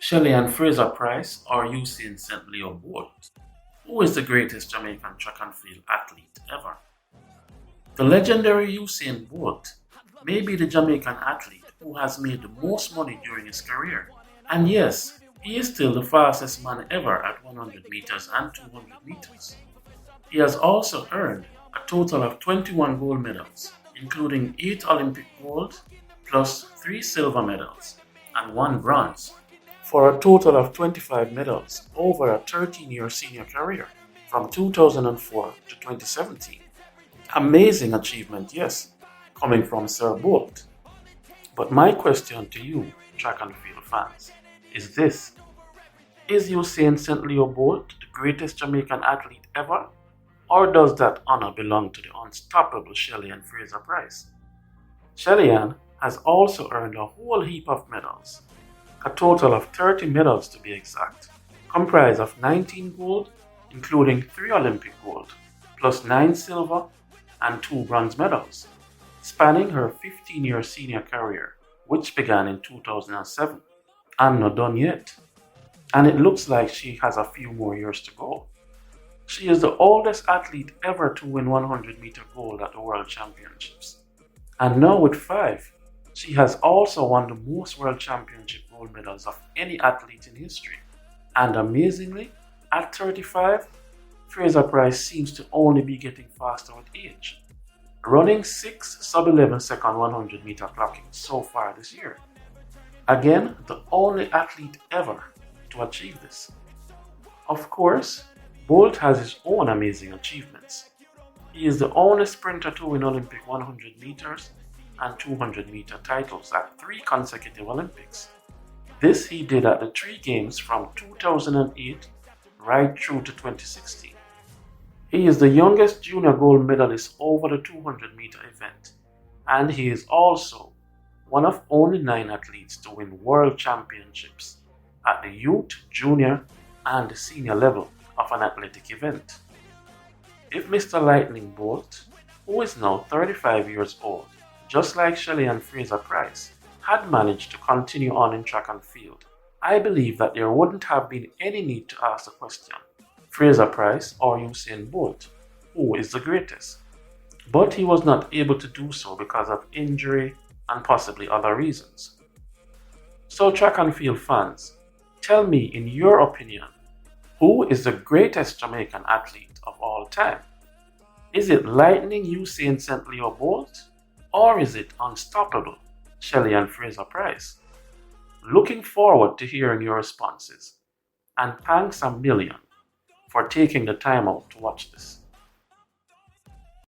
Shelly Ann Fraser Pryce or Usain Bolt? Who is the greatest Jamaican track and field athlete ever? The legendary Usain Bolt may be the Jamaican athlete who has made the most money during his career. And yes, he is still the fastest man ever at 100 meters and 200 meters. He has also earned a total of 21 gold medals, including 8 Olympic gold plus 3 silver medals and 1 bronze, for a total of 25 medals over a 13-year senior career from 2004 to 2017. Amazing achievement, yes, coming from Sir Bolt. But my question to you, track and field fans, is this. Is Usain Bolt the greatest Jamaican athlete ever? Or does that honor belong to the unstoppable Shelly Ann Fraser Pryce? Shelly Ann has also earned a whole heap of medals, a total of 30 medals to be exact, comprised of 19 gold, including 3 Olympic gold, plus 9 silver and 2 bronze medals, spanning her 15-year senior career, which began in 2007. I'm not done yet, and it looks like she has a few more years to go. She is the oldest athlete ever to win 100-meter gold at the World Championships. And now with 5, she has also won the most World Championship gold medals of any athlete in history. And amazingly, at 35, Fraser Pryce seems to only be getting faster with age, running 6 sub-11 second 100-meter clocking so far this year. Again, the only athlete ever to achieve this. Of course, Bolt has his own amazing achievements. He is the only sprinter to win Olympic 100 meters and 200 meter titles at 3 consecutive Olympics. This he did at the 3 games from 2008 right through to 2016. He is the youngest junior gold medalist over the 200 meter event, and he is also one of only 9 athletes to win world championships at the youth, junior, and the senior level of an athletic event. If Mr. Lightning Bolt, who is now 35 years old, just like Shelly Ann Fraser Pryce, had managed to continue on in track and field, I believe that there wouldn't have been any need to ask the question, Fraser Pryce or Usain Bolt, who is the greatest? But he was not able to do so because of injury and possibly other reasons. So track and field fans, tell me in your opinion, who is the greatest Jamaican athlete of all time? Is it Lightning Usain Bolt? Or is it Unstoppable Shelly Ann Fraser Pryce? Looking forward to hearing your responses. And thanks a million for taking the time out to watch this.